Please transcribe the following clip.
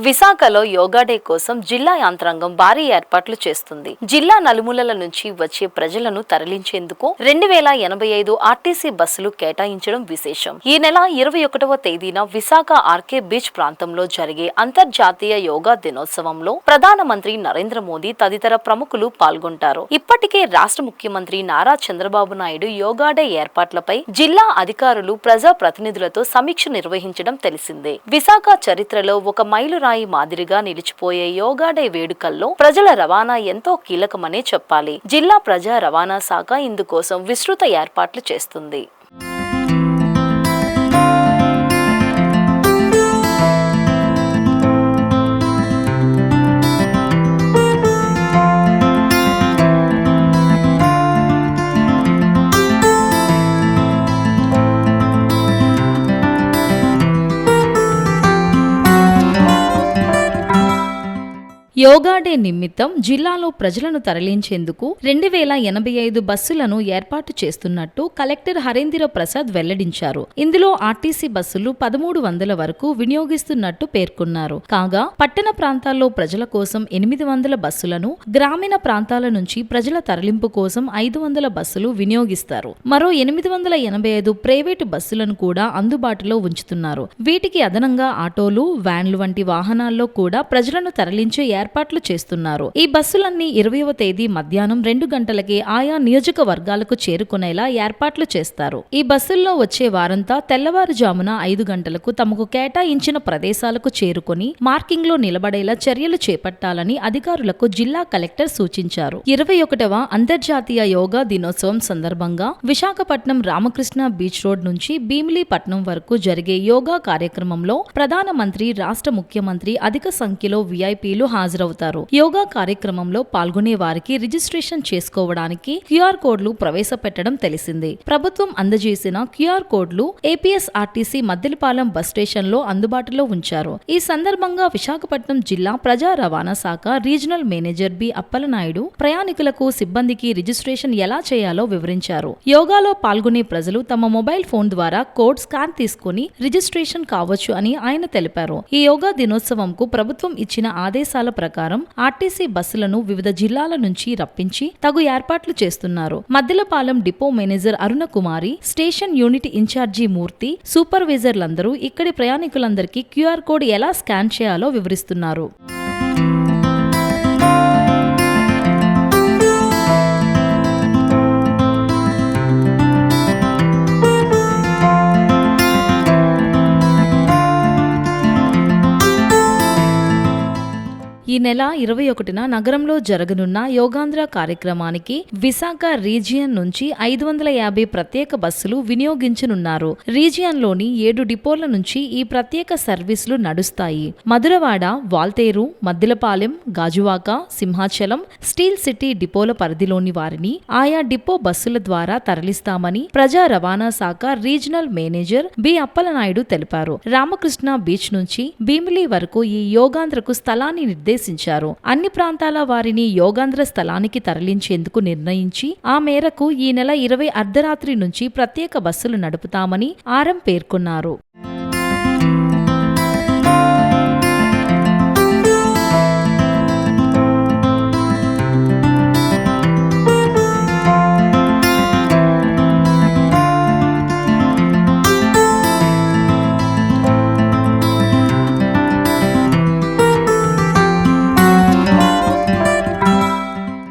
విశాఖలో యోగా డే కోసం జిల్లా యంత్రాంగం భారీ ఏర్పాట్లు చేస్తుంది. జిల్లా నలుమూలల నుంచి వచ్చే ప్రజలను తరలించేందుకు 2085 ఆర్టీసీ బస్సులు కేటాయించడం విశేషం. ఈ నెల 21వ తేదీన విశాఖ ఆర్కే బీచ్ ప్రాంతంలో జరిగే అంతర్జాతీయ యోగా దినోత్సవంలో ప్రధానమంత్రి నరేంద్ర మోదీ తదితర ప్రముఖులు పాల్గొంటారు. ఇప్పటికే రాష్ట్ర ముఖ్యమంత్రి నారా చంద్రబాబు నాయుడు యోగా డే ఏర్పాట్లపై జిల్లా అధికారులు, ప్రజా ప్రతినిధులతో సమీక్ష నిర్వహించడం తెలిసిందే. విశాఖ చరిత్రలో ఒక మైలురాయి మాదిరిగా నిలిచిపోయే యోగా డే వేడుకల్లో ప్రజల రవాణా ఎంతో కీలకమనే చెప్పాలి. జిల్లా ప్రజా రవాణా శాఖ ఇందుకోసం విస్తృత ఏర్పాట్లు చేస్తుంది. యోగా డే నిమిత్తం జిల్లాలో ప్రజలను తరలించేందుకు 2085 బస్సులను ఏర్పాటు చేస్తున్నట్టు కలెక్టర్ హరేంద్ర ప్రసాద్ వెల్లడించారు. ఇందులో ఆర్టీసీ బస్సులు 1300 వరకు వినియోగిస్తున్నట్టు పేర్కొన్నారు. కాగా పట్టణ ప్రాంతాల్లో ప్రజల కోసం 800 బస్సులను, గ్రామీణ ప్రాంతాల నుంచి ప్రజల తరలింపు కోసం 500 బస్సులు వినియోగిస్తారు. మరో 885 ప్రైవేటు బస్సులను కూడా అందుబాటులో ఉంచుతున్నారు. వీటికి అదనంగా ఆటోలు, వ్యాన్లు వంటి వాహనాల్లో కూడా ప్రజలను తరలించే ఏర్పాట్లు చేస్తున్నారు. ఈ బస్సులన్నీ 20వ తేదీ మధ్యాహ్నం 2 గంటలకే ఆయా నియోజకవర్గాలకు చేరుకునేలా ఏర్పాట్లు చేస్తారు. ఈ బస్సుల్లో వచ్చే వారంతా తెల్లవారుజామున 5 గంటలకు తమకు కేటాయించిన ప్రదేశాలకు చేరుకుని మార్కింగ్ లో నిలబడేలా చర్యలు చేపట్టాలని అధికారులకు జిల్లా కలెక్టర్ సూచించారు. 21వ అంతర్జాతీయ యోగా దినోత్సవం సందర్భంగా విశాఖపట్నం రామకృష్ణ బీచ్ రోడ్ నుంచి భీమిలీపట్నం వరకు జరిగే యోగా కార్యక్రమంలో ప్రధానమంత్రి, రాష్ట్ర ముఖ్యమంత్రి అధిక సంఖ్యలో విఐపీలు హాజరవుతారు. యోగా కార్యక్రమంలో పాల్గొనే వారికి రిజిస్ట్రేషన్ చేసుకోవడానికి క్యూఆర్ కోడ్లు ప్రవేశపెట్టడం తెలిసిందే. ప్రభుత్వం అందజేసిన క్యూఆర్ కోడ్లు ఏపీఎస్ఆర్టీసీ మద్దిలపాలెం బస్ స్టేషన్ లో అందుబాటులో ఉంచారు. ఈ సందర్భంగా విశాఖపట్నం జిల్లా ప్రజా రవాణా శాఖ రీజనల్ మేనేజర్ బి అప్పలనాయుడు ప్రయాణికులకు, సిబ్బందికి రిజిస్ట్రేషన్ ఎలా చేయాలో వివరించారు. యోగాలో పాల్గొనే ప్రజలు తమ మొబైల్ ఫోన్ ద్వారా కోడ్ స్కాన్ తీసుకుని రిజిస్ట్రేషన్ కావచ్చు అని ఆయన తెలిపారు. ఈ యోగా దినోత్సవంకు ప్రభుత్వం ఇచ్చిన ఆదేశాల ప్రకారం ఆర్టీసీ బస్సులను వివిధ జిల్లాల నుంచి రప్పించి తగు ఏర్పాట్లు చేస్తున్నారు. Maddilapalem depot manager Aruna Kumari, station unit incharge మూర్తి, సూపర్వైజర్లందరూ ఇక్కడి ప్రయాణికులందరికీ క్యూఆర్ కోడ్ ఎలా స్కాన్ చేయాలో వివరిస్తున్నారు. ఈ నెల 21న నగరంలో జరగనున్న యోగాంధ్ర కార్యక్రమానికి విశాఖ రీజియన్ నుంచి 550 ప్రత్యేక బస్సులు వినియోగించనున్నారు. రీజియన్లోని 7 డిపోల నుంచి ఈ ప్రత్యేక సర్వీసులు నడుస్తాయి. మధురవాడ, వాల్తేరు, మద్దిలపాలెం, గాజువాక, సింహాచలం, స్టీల్ సిటీ డిపోల పరిధిలోని వారిని ఆయా డిపో బస్సుల ద్వారా తరలిస్తామని ప్రజా రవాణా శాఖ రీజనల్ మేనేజర్ బి అప్పలనాయుడు తెలిపారు. రామకృష్ణ బీచ్ నుంచి భీమిలి వరకు ఈ యోగాంధ్రకు స్థలాన్ని నిర్దేశించారు. అన్ని ప్రాంతాల వారిని యోగాంధ్ర స్థలానికి తరలించేందుకు నిర్ణయించి ఆ మేరకు ఈ నెల 20 అర్ధరాత్రి నుంచి ప్రత్యేక బస్సులు నడుపుతామని ఆర్ఎం పేర్కొన్నారు.